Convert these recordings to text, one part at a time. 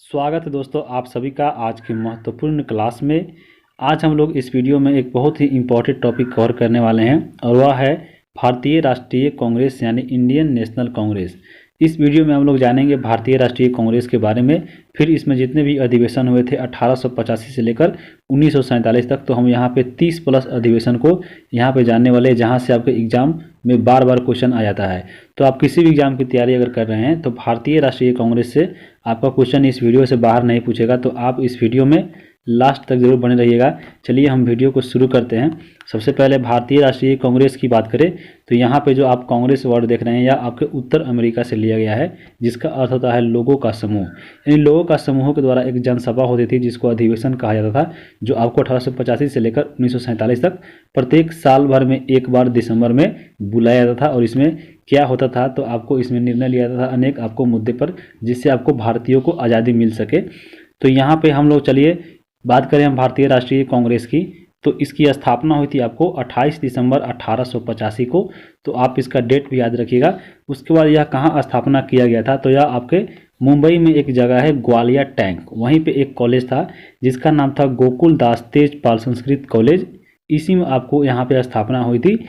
स्वागत है दोस्तों आप सभी का आज की महत्वपूर्ण क्लास में। आज हम लोग इस वीडियो में एक बहुत ही इम्पोर्टेंट टॉपिक कवर करने वाले हैं और वह है भारतीय राष्ट्रीय कांग्रेस यानी इंडियन नेशनल कांग्रेस। इस वीडियो में हम लोग जानेंगे भारतीय राष्ट्रीय कांग्रेस के बारे में। फिर इसमें जितने भी अधिवेशन हुए थे 1885 से लेकर 1947 तक, तो हम यहाँ पे 30 प्लस अधिवेशन को यहाँ पे जानने वाले हैं, जहाँ से आपके एग्जाम में बार बार क्वेश्चन आ जाता है। तो आप किसी भी एग्जाम की तैयारी अगर कर रहे हैं तो भारतीय राष्ट्रीय कांग्रेस से आपका क्वेश्चन इस वीडियो से बाहर नहीं पूछेगा, तो आप इस वीडियो में लास्ट तक जरूर बने रहिएगा। चलिए हम वीडियो को शुरू करते हैं। सबसे पहले भारतीय राष्ट्रीय कांग्रेस की बात करें तो यहाँ पे जो आप कांग्रेस वर्ड देख रहे हैं यह आपके उत्तर अमेरिका से लिया गया है, जिसका अर्थ होता है लोगों का समूह। यानी लोगों का समूह के द्वारा एक जनसभा होती थी जिसको अधिवेशन कहा जाता था, जो आपको 1885 से लेकर 1947 तक प्रत्येक साल भर में एक बार दिसंबर में बुलाया जाता था। और इसमें क्या होता था, तो आपको इसमें निर्णय लिया जाता था अनेक आपको मुद्दे पर, जिससे आपको भारतीयों को आज़ादी मिल सके। तो यहाँ पे हम लोग चलिए बात करें हम भारतीय राष्ट्रीय कांग्रेस की, तो इसकी स्थापना हुई थी आपको 28 दिसंबर 1885 को। तो आप इसका डेट भी याद रखिएगा। उसके बाद यह कहाँ स्थापना किया गया था, तो यह आपके मुंबई में एक जगह है ग्वालियर टैंक, वहीं पे एक कॉलेज था जिसका नाम था गोकुल दास तेजपाल संस्कृत कॉलेज। इसी में आपको यहाँ पे स्थापना हुई थी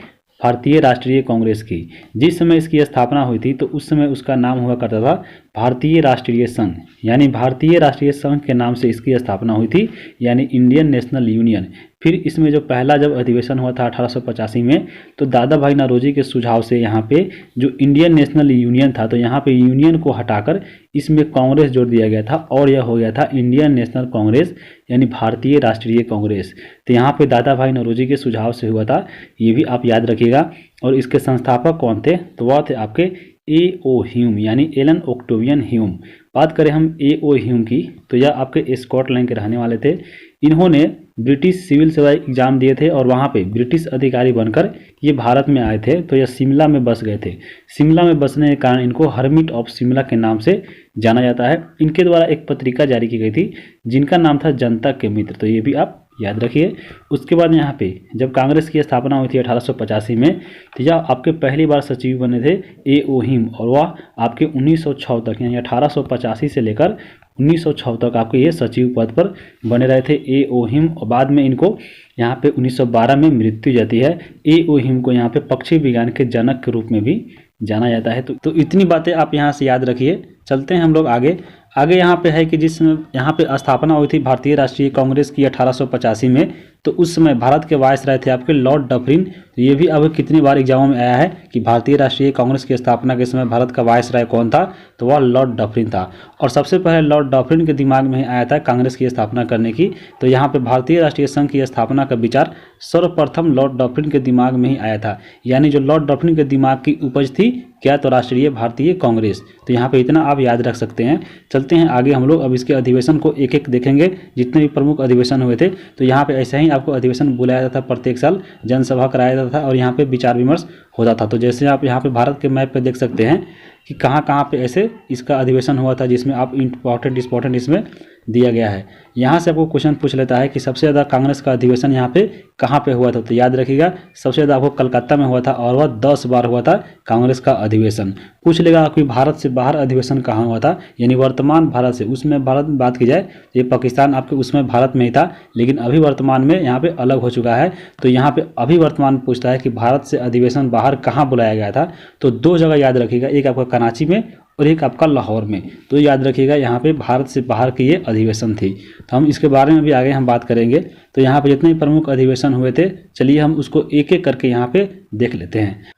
भारतीय राष्ट्रीय कांग्रेस की। जिस समय इसकी स्थापना हुई थी तो उस समय उसका नाम हुआ करता था भारतीय राष्ट्रीय संघ, यानी भारतीय राष्ट्रीय संघ के नाम से इसकी स्थापना हुई थी, यानी इंडियन नेशनल यूनियन। फिर इसमें जो पहला जब अधिवेशन हुआ था 1885 में, तो दादा भाई नौरोजी के सुझाव से यहाँ पे जो इंडियन नेशनल यूनियन था, तो यहाँ पे यूनियन को हटाकर इसमें कांग्रेस जोड़ दिया गया था और यह हो गया था इंडियन नेशनल कांग्रेस, यानी भारतीय राष्ट्रीय कांग्रेस। तो यहाँ पे दादा भाई नौरोजी के सुझाव से हुआ था, ये भी आप याद रखिएगा। और इसके संस्थापक कौन थे, तो वह थे आपके ए.ओ. ह्यूम, यानी एलन ऑक्टेवियन ह्यूम। बात करें हम ए.ओ. ह्यूम की, तो यह आपके स्कॉटलैंड के रहने वाले थे। इन्होंने ब्रिटिश सिविल सेवा एग्जाम दिए थे और वहाँ पे ब्रिटिश अधिकारी बनकर ये भारत में आए थे। तो यह शिमला में बस गए थे। शिमला में बसने के कारण इनको हर्मिट ऑफ शिमला के नाम से जाना जाता है। इनके द्वारा एक पत्रिका जारी की गई थी जिनका नाम था जनता के मित्र, तो ये भी आप याद रखिए। उसके बाद यहाँ पे जब कांग्रेस की स्थापना हुई थी 1885 में, तो यह आपके पहली बार सचिव बने थे ए.ओ. ह्यूम, और वह आपके 1906 तक, यानी 1885 से लेकर 1906 तक आपके ये सचिव पद पर बने रहे थे ए.ओ. ह्यूम। और बाद में इनको यहाँ पे 1912 में मृत्यु जाती है। ए.ओ. ह्यूम को यहाँ पे पक्षी विज्ञान के जनक के रूप में भी जाना जाता है। तो इतनी बातें आप यहाँ से याद रखिए। चलते हैं हम लोग आगे। यहाँ पे है कि जिस समय यहाँ पे स्थापना हुई थी भारतीय राष्ट्रीय कांग्रेस की 1885 में, तो उस समय भारत के वायसराय थे आपके लॉर्ड डफरिन। तो ये भी अब कितनी बार एग्जामों में आया है कि भारतीय राष्ट्रीय कांग्रेस की स्थापना के समय भारत का वायसराय कौन था, तो वह लॉर्ड डफरिन था। और सबसे पहले लॉर्ड डफरिन के दिमाग में आया था कांग्रेस की स्थापना करने की। तो यहाँ पे भारतीय राष्ट्रीय संघ की स्थापना का विचार सर्वप्रथम लॉर्ड डफरिन के दिमाग में ही आया था, यानी जो लॉर्ड डफरिन के दिमाग की उपज थी क्या, तो राष्ट्रीय भारतीय कांग्रेस। तो यहाँ पे इतना आप याद रख सकते हैं। चलते हैं आगे हम लोग अब इसके अधिवेशन को एक एक देखेंगे, जितने भी प्रमुख अधिवेशन हुए थे। तो यहाँ पे ऐसे ही आपको अधिवेशन बुलाया जाता था, प्रत्येक साल जनसभा कराया जाता था और यहाँ पे विचार विमर्श होता था। तो जैसे आप यहाँ पे भारत के मैप पे देख सकते हैं कि कहाँ कहाँ पे ऐसे इसका अधिवेशन हुआ था, जिसमें आप इंपॉर्टेंट इसमें दिया गया है। यहाँ से आपको क्वेश्चन पूछ लेता है कि सबसे ज़्यादा कांग्रेस का अधिवेशन यहाँ पे कहाँ पे हुआ था, तो याद रखिएगा सबसे ज़्यादा आपको कलकत्ता में हुआ था और वह 10 बार हुआ था कांग्रेस का अधिवेशन। पूछ लेगा कि भारत से बाहर अधिवेशन कहाँ हुआ था, यानी वर्तमान भारत से, उसमें भारत में बात की जाए ये पाकिस्तान आपके उसमें भारत में ही था, लेकिन अभी वर्तमान में यहाँ पे अलग हो चुका है। तो यहाँ पे अभी वर्तमान पूछता है कि भारत से अधिवेशन बाहर कहाँ बुलाया गया था, तो 2 जगह याद रखिएगा, एक आपका कराची में और एक आपका लाहौर में। तो याद रखिएगा यहाँ पे भारत से बाहर की ये अधिवेशन थी। तो हम इसके बारे में भी आगे हम बात करेंगे। तो यहाँ पे जितने प्रमुख अधिवेशन हुए थे, चलिए हम उसको एक एक करके यहाँ पे देख लेते हैं।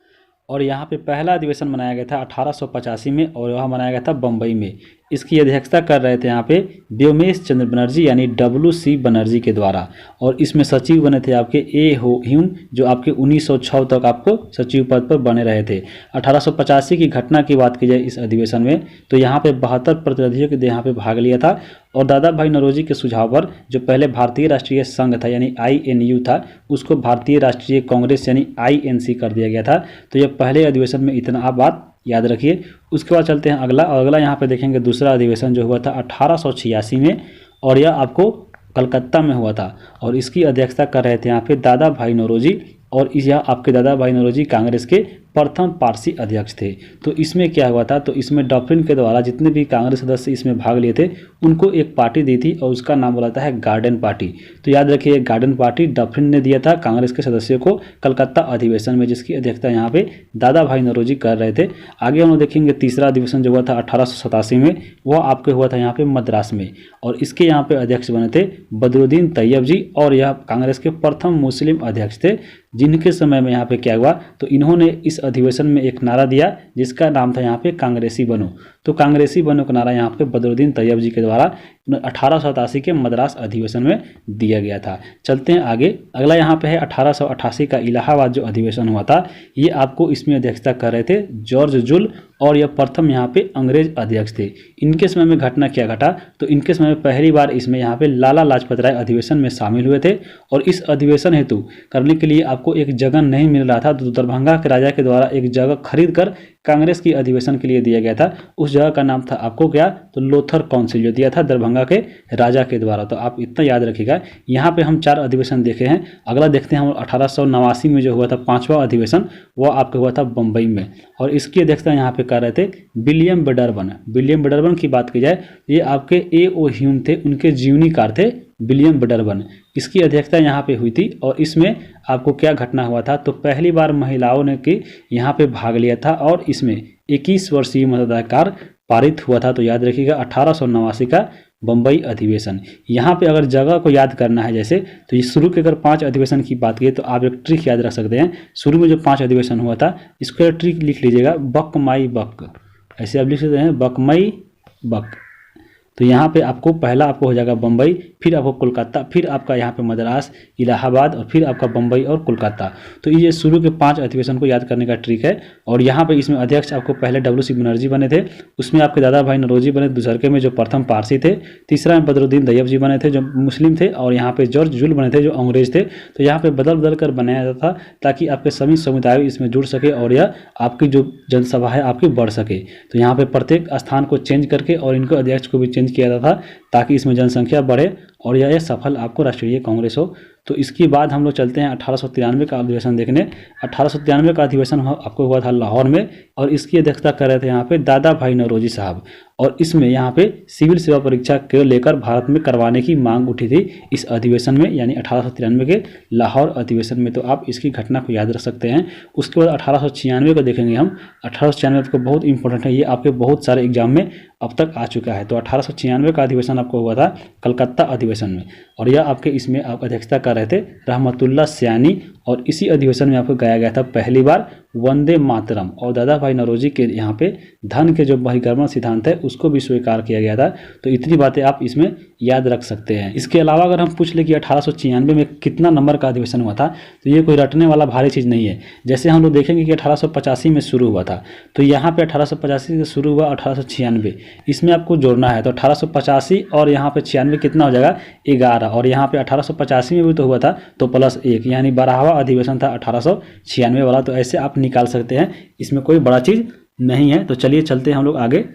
और यहाँ पे पहला अधिवेशन मनाया गया था 1885 में और वह मनाया गया था बम्बई में। इसकी अध्यक्षता कर रहे थे यहाँ पे व्योमेश चंद्र बनर्जी, यानी W.C. बनर्जी के द्वारा। और इसमें सचिव बने थे आपके ए.ओ. ह्यूम, जो आपके 1906 तक आपको सचिव पद पर बने रहे थे। 1885 की घटना की बात की जाए इस अधिवेशन में, तो यहाँ पे 72 प्रतिनिधियों के यहाँ पे भाग लिया था। और दादा भाई नौरोजी के सुझाव पर जो पहले भारतीय राष्ट्रीय संघ था, यानी INU था, उसको भारतीय राष्ट्रीय कांग्रेस यानी INC कर दिया गया था। तो यह पहले अधिवेशन में इतना आप बात याद रखिए। उसके बाद चलते हैं अगला, और अगला यहाँ पे देखेंगे दूसरा अधिवेशन जो हुआ था 1886 में, और यह आपको कलकत्ता में हुआ था। और इसकी अध्यक्षता कर रहे थे यहाँ पे दादा भाई नौरोजी, और यह आपके दादा भाई नौरोजी कांग्रेस के प्रथम पारसी अध्यक्ष थे। तो इसमें क्या हुआ था, तो इसमें डफरिन के द्वारा जितने भी कांग्रेस सदस्य इसमें भाग लिए थे उनको एक पार्टी दी थी और उसका नाम बोला था है गार्डन पार्टी। तो याद रखिए गार्डन पार्टी डफरिन ने दिया था कांग्रेस के सदस्यों को कलकत्ता अधिवेशन में, जिसकी अध्यक्षता यहाँ पे दादा भाई नौरोजी कर रहे थे। आगे हम लोग देखेंगे तीसरा अधिवेशन जो हुआ था 1887 में, वह आपके हुआ था यहाँ पे मद्रास में, और इसके यहाँ पे अध्यक्ष बने थे बदरुद्दीन तैयब जी, और यह कांग्रेस के प्रथम मुस्लिम अध्यक्ष थे जिनके समय में यहाँ पे क्या हुआ, तो इन्होंने इस अधिवेशन में एक नारा दिया जिसका नाम था यहाँ पे कांग्रेसी बनो। तो कांग्रेसी बनो का नारा यहाँ पे बदरुद्दीन तैयब जी के द्वारा 1887 के मद्रास अधिवेशन में दिया गया था। चलते हैं आगे, अगला यहाँ पे है 1888 का इलाहाबाद जो अधिवेशन हुआ था, ये आपको इसमें अध्यक्षता कर रहे थे जॉर्ज जुल, और यह प्रथम यहाँ पे अंग्रेज अध्यक्ष थे। इनके समय में घटना क्या घटा, तो इनके समय में पहली बार इसमें यहाँ पे लाला लाजपत राय अधिवेशन में शामिल हुए थे, और इस अधिवेशन हेतु करने के लिए आपको एक जगह नहीं मिल रहा था, तो दरभंगा के राजा के द्वारा एक जगह खरीद कर कांग्रेस की अधिवेशन के लिए दिया गया था। उस जगह का नाम था आपको क्या, तो लोथर काउंसिल, जो दिया था दरभंगा के राजा के द्वारा। तो आप इतना याद रखिएगा। यहाँ पे हम 4 अधिवेशन देखे हैं। अगला देखते हैं हम 1889 में जो हुआ था 5वां अधिवेशन, वो आपका हुआ था बम्बई में, और इसकी अध्यक्षता यहाँ पे कर रहे थे विलियम बेडरबन। विलियम बेडरबन की बात की जाए, ये आपके ए.ओ. ह्यूम थे, उनके जीवनीकार थे विलियम बेडरबन। इसकी अध्यक्षता यहाँ पे हुई थी, और इसमें आपको क्या घटना हुआ था, तो पहली बार महिलाओं ने की यहाँ पे भाग लिया था, और इसमें 21 वर्षीय मताधिकार पारित हुआ था। तो याद रखिएगा 1889 का बम्बई अधिवेशन। यहाँ पे अगर जगह को याद करना है जैसे, तो ये शुरू के अगर 5 अधिवेशन की बात की तो आप एक ट्रिक याद रख सकते हैं। शुरू में जो 5 अधिवेशन हुआ था इसको ट्रिक लिख लीजिएगा, बक माई बक, ऐसे आप लिख सकते हैं बक माई बक। तो यहाँ पे आपको पहला आपको हो जाएगा बम्बई, फिर आपको कोलकाता, फिर आपका यहाँ पे मद्रास, इलाहाबाद, और फिर आपका बम्बई और कोलकाता। तो ये शुरू के 5 अधिवेशन को याद करने का ट्रिक है। और यहाँ पे इसमें अध्यक्ष आपको पहले WC बनर्जी बने थे, उसमें आपके दादा भाई नौरोजी बने दूसरे में जो प्रथम पारसी थे, तीसरा में बदरुद्दीन तैयब जी बने थे जो मुस्लिम थे, और यहाँ पे जॉर्ज जुल बने थे जो अंग्रेज थे। तो यहाँ पे बदल बदल कर बनाया जाता था ताकि आपके सभी समुदाय इसमें जुड़ सके और यह आपकी जो जनसभा है आपकी बढ़ सके। तो यहाँ पे प्रत्येक स्थान को चेंज करके और इनको अध्यक्ष को भी चेंज किया जाता था ताकि इसमें जनसंख्या बढ़े और यह सफल आपको राष्ट्रीय कांग्रेस हो। तो इसके बाद हम लोग चलते हैं 1893 का अधिवेशन देखने। 1893 का अधिवेशन आपको हुआ था लाहौर में, और इसकी अध्यक्षता कर रहे थे यहाँ पे दादा भाई नौरोजी साहब, और इसमें यहाँ पे सिविल सेवा परीक्षा को लेकर भारत में करवाने की मांग उठी थी इस अधिवेशन में, यानी 1893 के लाहौर अधिवेशन में। तो आप इसकी घटना को याद रख सकते हैं। उसके बाद 1896 को देखेंगे हम। 1896 को बहुत इंपॉर्टेंट है, ये आपके बहुत सारे एग्जाम में अब तक आ चुका है। तो 1896 का अधिवेशन आपको हुआ था कलकत्ता अधिवेशन में, और यह आपके इसमें आप अध्यक्षता कर रहे थे रहमतुल्लाह सयानी, और इसी अधिवेशन में आपको गाया गया था पहली बार वंदे मातरम, और दादा भाई नौरोजी के यहाँ पे धन के जो बहिर्गमन सिद्धांत है उसको भी स्वीकार किया गया था। तो इतनी बातें आप इसमें याद रख सकते हैं। इसके अलावा अगर हम पूछ ले कि 1896 में कितना नंबर का अधिवेशन हुआ था, तो ये कोई रटने वाला भारी चीज़ नहीं है। जैसे हम लोग देखेंगे कि 1885 में शुरू हुआ था, तो यहाँ पे 1885 से शुरू हुआ 1896, इसमें आपको जोड़ना है। तो 1885 और यहाँ पे 96 कितना हो जाएगा 11, और यहाँ पे 1885 में भी तो हुआ था तो +1, यानी 12वां अधिवेशन था 1896 वाला। तो ऐसे आप निकाल सकते हैं, इसमें कोई बड़ा चीज़ नहीं है। तो चलिए चलते हैं हम लोग आगे।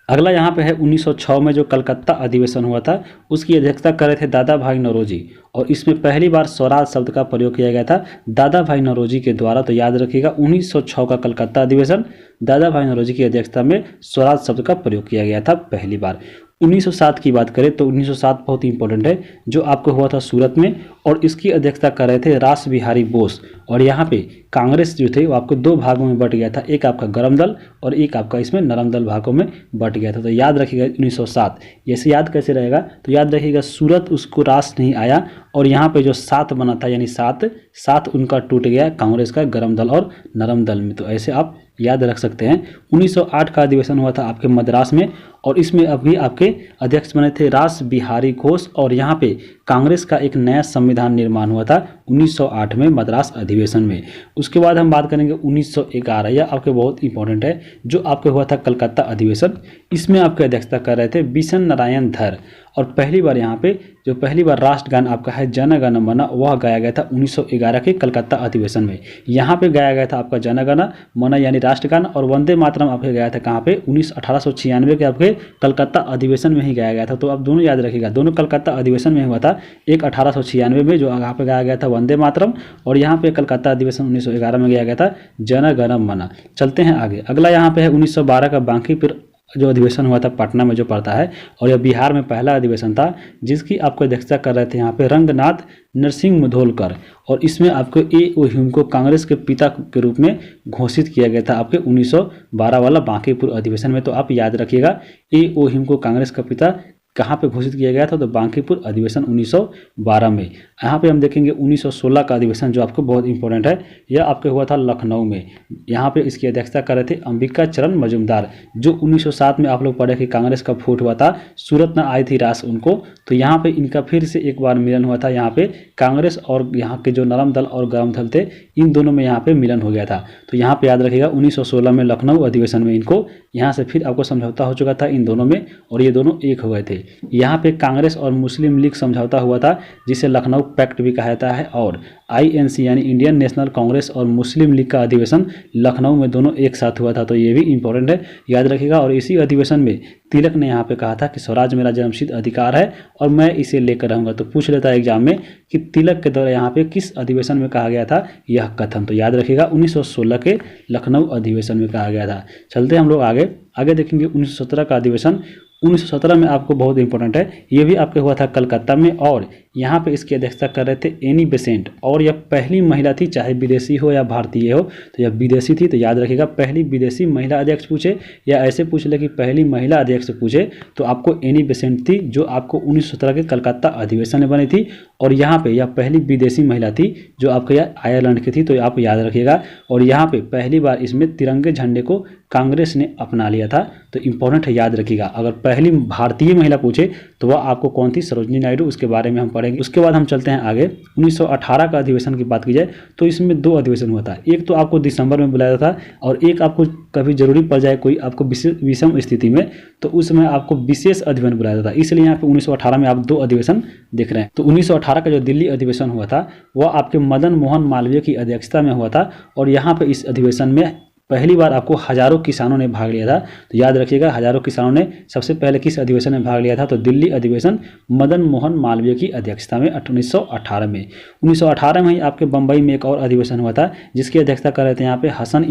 अगला यहाँ पे है 1906 में जो कलकत्ता अधिवेशन हुआ था, उसकी अध्यक्षता कर रहे थे दादा भाई नौरोजी, और इसमें पहली बार स्वराज शब्द का प्रयोग किया गया था दादा भाई नौरोजी के द्वारा। तो याद रखिएगा 1906 का कलकत्ता अधिवेशन, दादा भाई नौरोजी की अध्यक्षता में स्वराज शब्द का प्रयोग किया गया था पहली बार। 1907 की बात करें तो 1907 बहुत ही इंपॉर्टेंट है, जो आपको हुआ था सूरत में, और इसकी अध्यक्षता कर रहे थे रास बिहारी बोस। और यहाँ पे कांग्रेस जो थे वो आपको 2 भागों में बट गया था, एक आपका गरम दल और एक आपका इसमें नरम दल भागों में बट गया था। तो याद रखिएगा 1907, ऐसे याद कैसे रहेगा, तो याद रखिएगा सूरत उसको रास नहीं आया, और यहाँ पे जो 7 बना था यानी 7 उनका टूट गया कांग्रेस का गरम दल और नरम दल में। तो ऐसे आप याद रख सकते हैं। 1908 का अधिवेशन हुआ था आपके मद्रास में, और इसमें अभी आपके अध्यक्ष बने थे रास बिहारी घोष, और यहाँ पे कांग्रेस का एक नया संविधान निर्माण हुआ था 1908 में मद्रास अधिवेशन में। उसके बाद हम बात करेंगे 1911, यह आपके बहुत इंपॉर्टेंट है, जो आपके हुआ था कलकत्ता अधिवेशन। इसमें आपके अध्यक्षता कर रहे थे बिशन नारायण धर, और पहली बार यहाँ पे जो पहली बार राष्ट्रगान आपका है जन गण मन वह गाया गया था 1911 के कलकत्ता अधिवेशन में। यहाँ पे गाया गया था आपका जन गण मन यानी राष्ट्रगान, और वंदे मातरम आपके गया था कहाँ पे 1896 के आपके कलकत्ता अधिवेशन में ही गाया गया था। तो आप दोनों याद रखिएगा, दोनों कलकत्ता अधिवेशन में हुआ था, एक 1896 में जो यहाँ पे गाया गया था वंदे मातरम, और यहाँ पे कलकत्ता अधिवेशन 1911 में गाया गया था जन गण मन। चलते हैं आगे, अगला यहाँ पे है 1912 का बांकीपुर जो अधिवेशन हुआ था पटना में जो पड़ता है, और यह बिहार में पहला अधिवेशन था जिसकी आपको अध्यक्षता कर रहे थे यहाँ पे रंगनाथ नरसिंह मुधोलकर, और इसमें आपको ए.ओ. ह्यूम को कांग्रेस के पिता के रूप में घोषित किया गया था आपके 1912 वाला बांकीपुर अधिवेशन में। तो आप याद रखिएगा ए.ओ. ह्यूम को कांग्रेस का पिता कहाँ पे घोषित किया गया था, तो बांकीपुर अधिवेशन 1912 में। यहाँ पे हम देखेंगे 1916 का अधिवेशन जो आपको बहुत इंपॉर्टेंट है, यह आपके हुआ था लखनऊ में। यहाँ पे इसकी अध्यक्षता कर रहे थे अंबिका चरण मजूमदार, जो 1907 में आप लोग पढ़े कि कांग्रेस का फूट हुआ था, सूरत न आई थी रास उनको, तो यहाँ पे इनका फिर से एक बार मिलन हुआ था। यहाँ पे कांग्रेस और यहाँ के जो नरम दल और गरम दल थे, इन दोनों में यहाँ पे मिलन हो गया था। तो यहाँ पे याद रखिएगा 1916 में लखनऊ अधिवेशन में इनको यहाँ से फिर आपको समझौता हो चुका था इन दोनों में, और ये दोनों एक हो गए थे। यहाँ पे कांग्रेस और मुस्लिम लीग समझौता हुआ था जिसे लखनऊ पैक्ट भी कहा जाता है, और आईएनसी यानी इंडियन नेशनल कांग्रेस और मुस्लिम लीग का अधिवेशन लखनऊ में दोनों एक साथ हुआ था। तो ये भी इंपॉर्टेंट है, याद रखिएगा। और इसी अधिवेशन में तिलक ने यहाँ पे कहा था कि स्वराज मेरा जन्मसिद्ध अधिकार है और मैं इसे लेकर रहूंगा। तो पूछ लेता है एग्जाम में कि तिलक के द्वारा यहाँ पे किस अधिवेशन में कहा गया था यह कथन, तो याद रखिएगा 1916 के लखनऊ अधिवेशन में कहा गया था। चलते हम लोग आगे देखेंगे 1917 का अधिवेशन। 1917 में आपको बहुत इंपॉर्टेंट है, ये भी आपके हुआ था कलकत्ता में, और यहाँ पे इसकी अध्यक्षता कर रहे थे एनी बेसेंट, और यह पहली महिला थी, चाहे विदेशी हो या भारतीय हो, तो यह विदेशी थी। तो याद रखिएगा पहली विदेशी महिला अध्यक्ष पूछे या ऐसे पूछ ले कि पहली महिला अध्यक्ष पूछे तो आपको एनी बेसेंट थी, जो आपको 1917 के कलकत्ता अधिवेशन में बनी थी, और यहाँ पे यह पहली विदेशी महिला थी जो आपके यहाँ आयरलैंड की थी। तो आप याद रखिएगा, और यहाँ पे पहली बार इसमें तिरंगे झंडे को कांग्रेस ने अपना लिया था। तो इंपॉर्टेंट है, याद रखिएगा। अगर पहली भारतीय महिला पूछे तो वह आपको कौन थी, सरोजनी नायडू, उसके बारे में हम पढ़ेंगे। उसके बाद हम चलते हैं आगे 1918 का अधिवेशन की बात की जाए तो इसमें दो अधिवेशन हुआ था, एक तो आपको दिसंबर में बुलाया था, और एक आपको कभी जरूरी पड़ जाए कोई आपको विषम स्थिति में तो उस समय आपको विशेष अधिवेशन बुलाया था। इसलिए यहाँ पे 1918 में आप दो अधिवेशन देख रहे हैं। तो 1918 का जो दिल्ली अधिवेशन हुआ था वह आपके मदन मोहन मालवीय की अध्यक्षता में हुआ था, और यहाँ पे इस अधिवेशन में पहली बार आपको हजारों किसानों ने भाग लिया था। तो याद रखिएगा हजारों किसानों ने सबसे पहले किस अधिवेशन में भाग लिया था, तो दिल्ली अधिवेशन मदन मोहन मालवीय की अध्यक्षता में 1918 में। 1918 में ही आपके बम्बई में एक और अधिवेशन हुआ था जिसकी अध्यक्षता कर रहे थे यहाँ पे हसन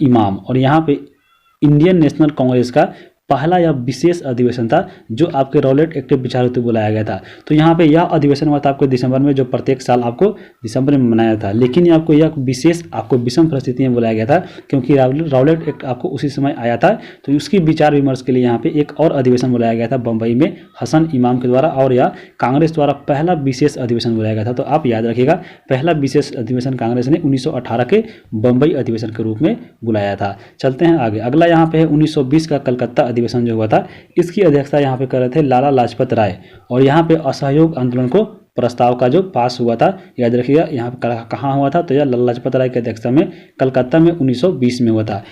इमाम, और यहाँ पे इंडियन नेशनल कांग्रेस का पहला यह विशेष अधिवेशन था जो आपके रॉलेट एक्ट विचार हेतु बुलाया गया था। तो यहाँ पे यह अधिवेशन हुआ था आपको दिसंबर में, जो प्रत्येक साल आपको दिसंबर में मनाया था, लेकिन आपको यह विशेष आपको विषम परिस्थिति में बुलाया गया था क्योंकि रॉलेट एक्ट आपको उसी समय आया था। तो उसकी विचार विमर्श के लिए यहाँ पे एक और अधिवेशन बुलाया गया था बम्बई में हसन इमाम के द्वारा, और यह कांग्रेस द्वारा पहला विशेष अधिवेशन बुलाया गया था। तो आप याद रखिएगा पहला विशेष अधिवेशन कांग्रेस ने 1918 के बम्बई अधिवेशन के रूप में बुलाया था। चलते हैं आगे, अगला यहाँ पे है 1920 का कलकत्ता अधिवेशन जो हुआ था, इसकी अध्यक्षता यहाँ पे कर रहे थे लाला लाजपत राय, और यहाँ पे असहयोग आंदोलन को प्रस्ताव का जो पास हुआ था, याद रखिएगा यहाँ पे कहाँ हुआ था, तो यह लाला लाजपत राय की अध्यक्षता में कलकत्ता में 1920 में हुआ था।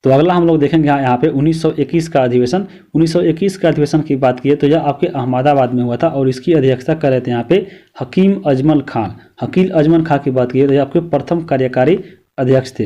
तो अगला हम लोग देखेंगे यहाँ पे 1921 का अधिवेशन। 1921 का अधिवेशन की बात की तो यह आपके अहमदाबाद में हुआ था, और इसकी अध्यक्षता कर रहे थे यहाँ पे हकीम अजमल खां की बात की तो यह आपके प्रथम कार्यकारी अध्यक्ष थे।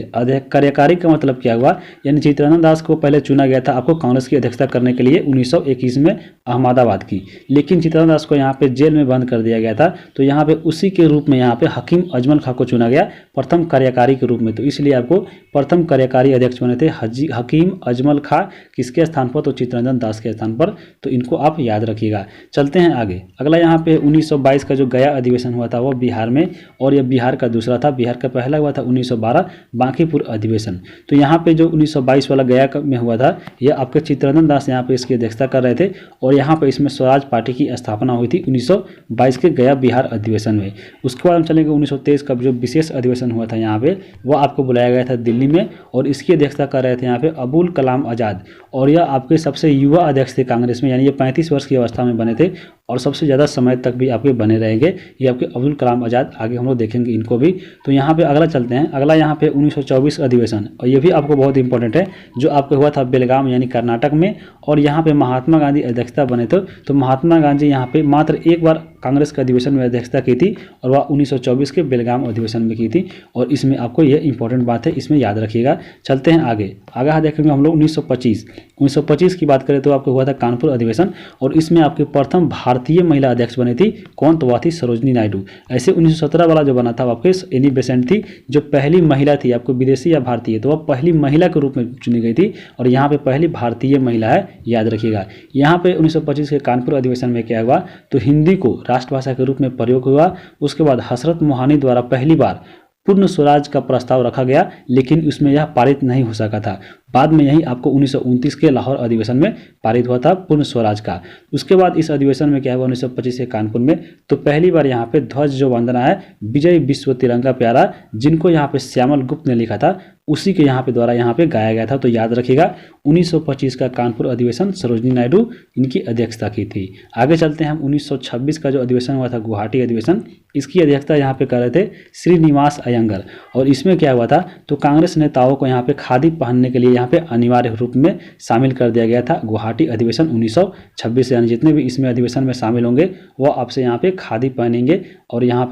कार्यकारी का मतलब क्या हुआ, यानी चित्तरंजन दास को पहले चुना गया था आपको कांग्रेस की अध्यक्षता करने के लिए 1921 में अहमदाबाद की, लेकिन चित्तरंजन दास को यहाँ पे जेल में बंद कर दिया गया था। तो यहाँ पे उसी के रूप में यहाँ पे हकीम अजमल खां को चुना गया प्रथम कार्यकारी के रूप में। तो इसलिए आपको प्रथम कार्यकारी अध्यक्ष बने थे हकीम अजमल खां, किसके स्थान पर, तो चित्तरंजन दास के स्थान पर। तो इनको आप याद रखिएगा। चलते हैं आगे, अगला यहाँ पे 1922 का जो गया अधिवेशन हुआ था वो बिहार में, और यह बिहार का दूसरा था। बिहार का पहला हुआ था 1912 बांकीपुर अधिवेशन। तो यहाँ पे जो 1922 वाला गया में हुआ था, यह आपके चित्तरंजन दास यहाँ पे इसकी अध्यक्षता कर रहे थे, और यहाँ पे इसमें स्वराज पार्टी की स्थापना हुई थी 1922 के गया बिहार अधिवेशन में। उसके बाद हम चलेंगे 1923 का जो विशेष अधिवेशन हुआ था यहाँ पे, वो आपको बुलाया गया था दिल्ली में, और इसकी अध्यक्षता कर रहे थे यहाँ पे अबुल कलाम आज़ाद, और यह आपके सबसे युवा अध्यक्ष थे कांग्रेस में, यानी ये 35 वर्ष की अवस्था में बने थे, और सबसे ज़्यादा समय तक भी आपके बने रहेंगे, ये आपके अब्दुल कलाम आज़ाद। आगे हम लोग देखेंगे इनको भी। तो यहाँ पे अगला चलते हैं, अगला यहाँ पे 1924 अधिवेशन, और ये भी आपको बहुत इंपॉर्टेंट है, जो आपको हुआ था बेलगाम यानी कर्नाटक में। और यहाँ पे महात्मा गांधी अध्यक्षता बने थे। तो महात्मा गांधी यहाँ पे मात्र एक बार कांग्रेस के अधिवेशन में अध्यक्षता की थी, और वह 1924 के बेलगाम अधिवेशन में की थी। और इसमें आपको यह इंपॉर्टेंट बात है, इसमें याद रखिएगा। चलते हैं आगे, आगे देखेंगे हम लोग 1925 की बात करें तो आपको हुआ था कानपुर अधिवेशन, और इसमें आपके प्रथम भारतीय महिला अध्यक्ष बनी थी। कौन? तो वह थी सरोजनी नायडू। ऐसे 1917 वाला जो बना था आपके एनी बेसेंट थी, जो पहली महिला थी, आपको विदेशी या भारतीय, तो वह पहली महिला के रूप में चुनी गई थी, और यहाँ पे पहली भारतीय महिला है, याद रखिएगा। यहाँ पे 1925 के कानपुर अधिवेशन में क्या हुआ, तो हिंदी को राष्ट्रभाषा के रूप में प्रयोग हुआ। उसके बाद हसरत मोहानी द्वारा पहली बार पूर्ण स्वराज का प्रस्ताव रखा गया, लेकिन उसमें यह पारित नहीं हो सका था। बाद में यही आपको 1929 के लाहौर अधिवेशन में पारित हुआ था पूर्ण स्वराज का। उसके बाद इस अधिवेशन में क्या हुआ 1925 के कानपुर में, तो पहली बार यहाँ पे ध्वज जो वंदना है, विजय विश्व तिरंगा प्यारा, जिनको यहाँ पे श्यामल गुप्त ने लिखा था, उसी के यहाँ पे द्वारा यहाँ पे गाया गया था। तो याद रखिएगा 1925 का कानपुर अधिवेशन सरोजनी नायडू इनकी अध्यक्षता की थी। आगे चलते हैं हम 1926 का जो अधिवेशन हुआ था गुवाहाटी अधिवेशन, इसकी अध्यक्षता यहाँ पे कर रहे थे श्रीनिवास अयंगर। और इसमें क्या हुआ था, तो कांग्रेस नेताओं को यहाँ पे खादी पहनने के लिए यहाँ पे अनिवार्य रूप में शामिल कर दिया गया था। गुवाहाटी अधिवेशन 1926 यानी जितने भी इसमें अधिवेशन में शामिल होंगे वो आपसे यहाँ पे खादी पहनेंगे, और यहाँ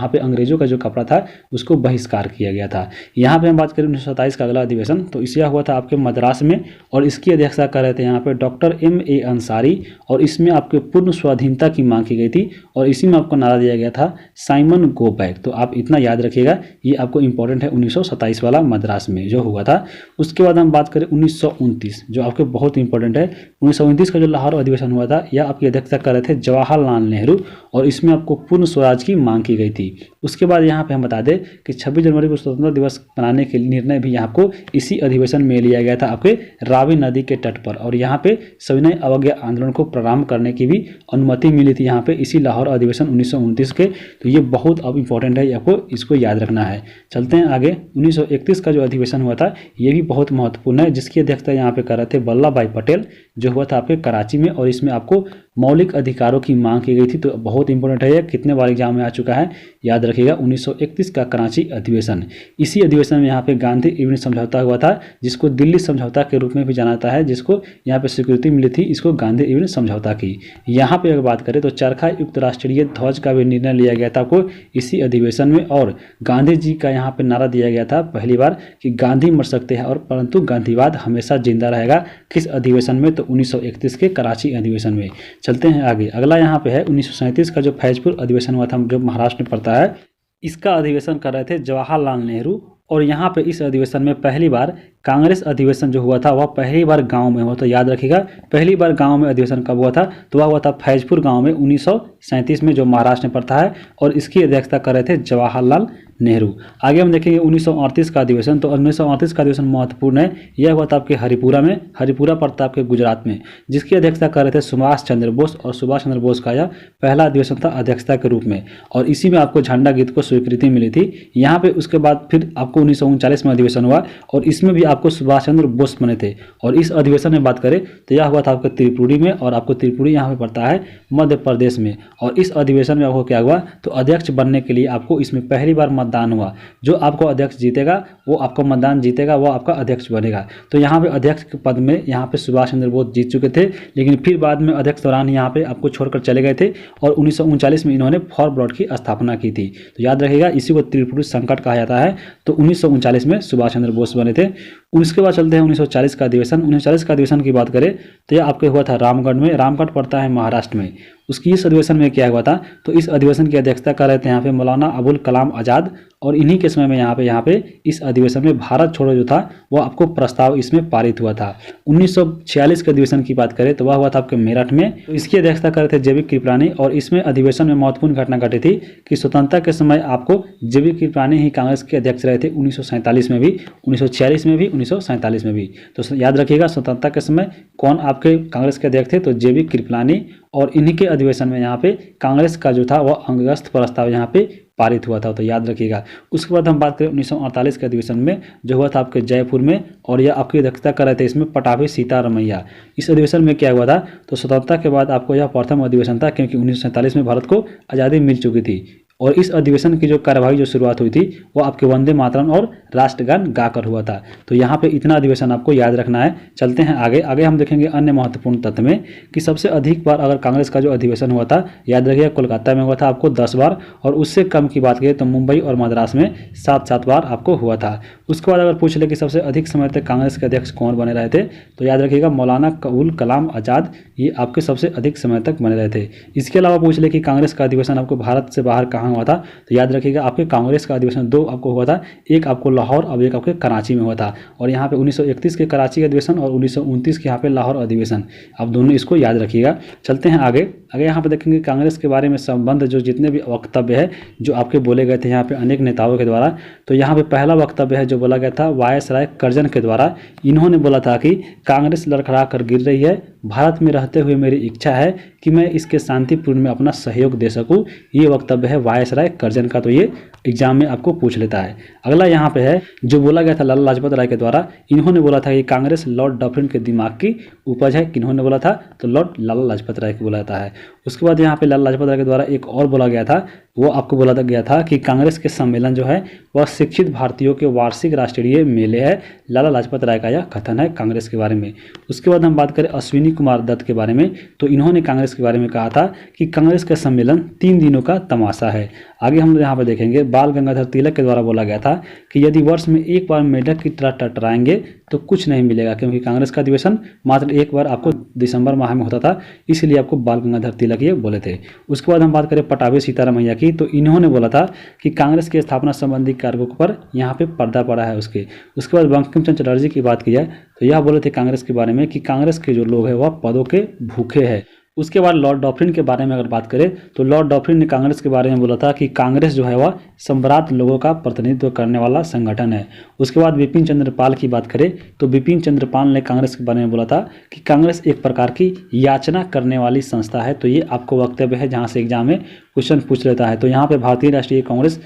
पे अंग्रेजों का जो कपड़ा था उसको बहिष्कार किया गया था। यहाँ पे हम बात करें 1927 का अगला अधिवेशन, तो इसे हुआ था आपके मद्रास में, और इसकी अध्यक्षता कर रहे थे यहाँ पे डॉक्टर M.A. अंसारी। और इसमें आपके पूर्ण स्वाधीनता की मांग की गई थी, और इसी में आपको नारा दिया गया था साइमन गो बैक। तो आप इतना याद रखिएगा, ये आपको इंपॉर्टेंट है 1927 वाला मद्रास में जो हुआ था। उसके बाद हम बात करें 1929, जो आपके बहुत इंपॉर्टेंट है। 1929 का जो लाहौर अधिवेशन हुआ था, यह आपकी अध्यक्षता कर रहे थे जवाहरलाल नेहरू, और इसमें आपको पूर्ण स्वराज की मांग की गई थी। उसके बाद यहाँ पे हम बता दें कि 26 जनवरी को स्वतंत्रता दिवस मनाने के निर्णय भी यहाँ को इसी अधिवेशन में लिया गया था आपके रावी नदी के तट पर, और यहाँ पे सविनय अवज्ञा आंदोलन को प्रारंभ करने की भी अनुमति मिली थी यहाँ पे इसी लाहौर अधिवेशन 1929 के। तो ये बहुत अब इंपॉर्टेंट है, आपको इसको याद रखना है। चलते हैं आगे, 1931 का जो अधिवेशन हुआ था ये भी बहुत महत्वपूर्ण है, जिसकी अध्यक्षता यहाँ पे कर रहे थे वल्लभ भाई पटेल, जो हुआ था आपके कराची में। और इसमें आपको मौलिक अधिकारों की मांग की गई थी। तो बहुत इंपॉर्टेंट है, ये कितने बार एग्जाम में आ चुका है, याद रखिएगा 1931 का कराची अधिवेशन। इसी अधिवेशन में यहाँ पे गांधी इरविन समझौता हुआ था, जिसको दिल्ली समझौता के रूप में भी जाना जाता है, जिसको यहाँ पे स्वीकृति मिली थी, इसको गांधी इरविन समझौता की। यहाँ पे अगर बात करें तो चरखा युक्त राष्ट्रीय ध्वज का भी निर्णय लिया गया था आपको इसी अधिवेशन में, और गांधी जी का यहाँ पे नारा दिया गया था पहली बार कि गांधी मर सकते हैं और परंतु गांधीवाद हमेशा जिंदा रहेगा। किस अधिवेशन में? तो 1931 के कराची अधिवेशन में। चलते हैं आगे, अगला यहाँ पे है 1937 का जो फैजपुर अधिवेशन हुआ था जो महाराष्ट्र में पड़ता है, इसका अधिवेशन कर रहे थे जवाहरलाल नेहरू। और यहाँ पे इस अधिवेशन में पहली बार कांग्रेस अधिवेशन जो हुआ था वह पहली बार गांव में हुआ। तो याद रखिएगा पहली बार गांव में अधिवेशन कब हुआ था, तो वह हुआ था फैजपुर गांव में 1937 में, जो महाराष्ट्र में पड़ता है, और इसकी अध्यक्षता कर रहे थे जवाहरलाल नेहरू। आगे हम देखेंगे 1938 का अधिवेशन। तो 1938 का अधिवेशन महत्वपूर्ण है, यह हुआ था आपके हरिपुरा में, हरिपुरा पड़ता आपके गुजरात में, जिसकी अध्यक्षता कर रहे थे सुभाष चंद्र बोस। और सुभाष चंद्र बोस का यह पहला अधिवेशन था अध्यक्षता के रूप में, और इसी में आपको झंडा गीत को स्वीकृति मिली थी। यहाँ पे उसके बाद फिर आपको 1939 में अधिवेशन हुआ, और इसमें भी आपको सुभाष चंद्र बोस बने थे। और इस अधिवेशन में बात करें तो यह हुआ था आपके त्रिपुरी में, और आपको त्रिपुरी यहाँ पे पड़ता है मध्य प्रदेश में। और इस अधिवेशन में आपको क्या हुआ, तो अध्यक्ष बनने के लिए आपको इसमें पहली बार मतदान हुआ। जो आपको अध्यक्ष जीतेगा वो आपको मतदान जीतेगा, वो आपका अध्यक्ष बनेगा। तो यहाँ पे अध्यक्ष के पद में यहाँ पे सुभाष चंद्र बोस जीत चुके थे, लेकिन फिर बाद में अध्यक्ष दौरान यहाँ पे आपको छोड़कर चले गए थे, और 1939 में इन्होंने फॉरवर्ड की स्थापना की थी। तो याद रखिएगा इसी को त्रिपुरी संकट कहा जाता है। तो 1939 में सुभाष चंद्र बोस बने थे। उसके बाद चलते हैं 1940 का अधिवेशन। 1940 का अधिवेशन की बात करें तो यह आपके हुआ था रामगढ़ में, रामगढ़ पड़ता है महाराष्ट्र में। उसकी इस अधिवेशन में क्या हुआ था, तो इस अधिवेशन की अध्यक्षता कर रहे थे यहाँ पे मौलाना अबुल कलाम आज़ाद, और इन्हीं के समय में यहाँ पे इस अधिवेशन में भारत छोड़ो जो था वो आपको प्रस्ताव इसमें पारित हुआ था। 1946 के अधिवेशन की बात करें तो वह हुआ था आपके मेरठ में। तो इसकी अध्यक्षता कर रहे थे जेबी कृपलानी, और इसमें अधिवेशन में महत्वपूर्ण घटना घटी थी कि स्वतंत्रता के समय आपको जेबी कृपलानी ही कांग्रेस के अध्यक्ष रहे थे 1947 में भी, 1946 में भी, 1947 में भी। तो याद रखिएगा स्वतंत्रता के समय कौन आपके कांग्रेस के अध्यक्ष थे, तो जेबी कृपलानी। और इन्हीं के अधिवेशन में यहाँ पे कांग्रेस का जो था वह अंगस्थ प्रस्ताव यहाँ पे पारित हुआ था, तो याद रखिएगा। उसके बाद हम बात करें 1948 के अधिवेशन में जो हुआ था आपके जयपुर में, और यह आपकी अध्यक्षता कर रहे थे इसमें पटाभी सीतारमैया। इस अधिवेशन में क्या हुआ था, तो स्वतंत्रता के बाद आपको यह प्रथम अधिवेशन था, क्योंकि 1947 में भारत को आज़ादी मिल चुकी थी। और इस अधिवेशन की जो कार्यवाही जो शुरुआत हुई थी वो आपके वंदे मातरम और राष्ट्रगान गाकर हुआ था। तो यहाँ पे इतना अधिवेशन आपको याद रखना है। चलते हैं आगे। आगे हम देखेंगे अन्य महत्वपूर्ण तथ्य में कि सबसे अधिक बार अगर कांग्रेस का जो अधिवेशन हुआ था, याद रखिएगा कोलकाता में हुआ था आपको 10 बार, और उससे कम की बात करें तो मुंबई और मद्रास में 7-7 बार आपको हुआ था। उसके बाद अगर पूछ ले कि सबसे अधिक समय तक कांग्रेस के अध्यक्ष कौन बने रहे थे, तो याद रखिएगा मौलाना अबुल कलाम आज़ाद, ये आपके सबसे अधिक समय तक बने रहे थे। इसके अलावा पूछ ले कि कांग्रेस का अधिवेशन आपको भारत से बाहर कहाँ हुआ था, तो याद रखिएगा आपके कांग्रेस का अधिवेशन 2 आपको हुआ था, एक आपको लाहौर और एक आपके कराची में हुआ था। और यहाँ पे 1931 के कराची अधिवेशन और 1929 के यहाँ पे लाहौर अधिवेशन, आप दोनों इसको याद रखिएगा। चलते हैं आगे। आगे यहाँ पे देखेंगे कांग्रेस के बारे में संबंध जो जितने भी वक्तव्य है जो आपके बोले गए थे यहाँ पे अनेक नेताओं के द्वारा, तो यहाँ पे पहला वक्तव्य है जो बोला गया था वायसराय करजन के द्वारा। इन्होंने बोला था कि कांग्रेस लड़खड़ा कर गिर रही है, भारत में रहते हुए मेरी इच्छा है कि मैं इसके शांतिपूर्ण में अपना सहयोग दे सकूं। ये वक्तव्य है वायसराय करजन का, तो ये एग्जाम में आपको पूछ लेता है। अगला यहाँ पे है जो बोला गया था लाला लाजपत राय के द्वारा। इन्होंने बोला था कि कांग्रेस लॉर्ड डफरिन के दिमाग की उपज है। किन्होंने बोला था, तो लॉर्ड लाला लाजपत राय को बोला जाता है। उसके बाद यहाँ पे लाला लाजपत राय के द्वारा एक और बोला गया था, वो आपको बोला गया था कि कांग्रेस के सम्मेलन जो है वह शिक्षित भारतीयों के वार्षिक राष्ट्रीय मेले है। लाला लाजपत राय का यह कथन है कांग्रेस के बारे में। उसके बाद हम बात करें अश्विनी कुमार दत्त के बारे में, तो इन्होंने कांग्रेस के बारे में कहा था कि कांग्रेस का सम्मेलन 3 दिनों का तमाशा है। आगे हम यहाँ पर देखेंगे बाल गंगाधर तिलक के द्वारा बोला गया था कि यदि वर्ष में एक बार मेढक की तरह टटराएंगे तो कुछ नहीं मिलेगा, क्योंकि कांग्रेस का अधिवेशन मात्र एक बार आपको दिसंबर माह में होता था, इसलिए आपको बाल गंगाधर तिलक ये बोले थे। उसके बाद हम बात करें पटाभी सीतारमैया की, तो इन्होंने बोला था कि कांग्रेस की स्थापना संबंधी कार्यों पर यहाँ पे पर्दा पड़ा है उसके बाद बंकिम चंद्र चटर्जी की बात की जाए तो यह बोले थे कांग्रेस के बारे में कि कांग्रेस के जो लोग हैं वह पदों के भूखे हैं। उसके बाद लॉर्ड डॉफ्रिन के बारे में अगर बात करें तो लॉर्ड डॉफ्रिन ने कांग्रेस के बारे में बोला था कि कांग्रेस जो है वह सम्राट लोगों का प्रतिनिधित्व करने वाला संगठन है। उसके बाद बिपिन चंद्र पाल की बात करें तो बिपिन चंद्र पाल ने कांग्रेस के बारे में बोला था कि कांग्रेस एक प्रकार की याचना करने वाली संस्था है। तो ये आपको वक्तव्य है जहाँ से एग्जाम में क्वेश्चन पूछ लेता है। तो यहाँ पे भारतीय राष्ट्रीय कांग्रेस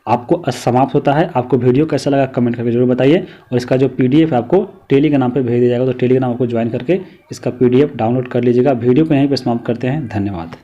आपको समाप्त होता है। आपको वीडियो कैसा लगा कमेंट करके जरूर बताइए, और इसका जो पीडीएफ है आपको टेलीग्राम पे भेज दिया जाएगा, तो टेलीग्राम आपको ज्वाइन करके इसका पीडीएफ डाउनलोड कर लीजिएगा। वीडियो को यहीं पे समाप्त करते हैं। धन्यवाद।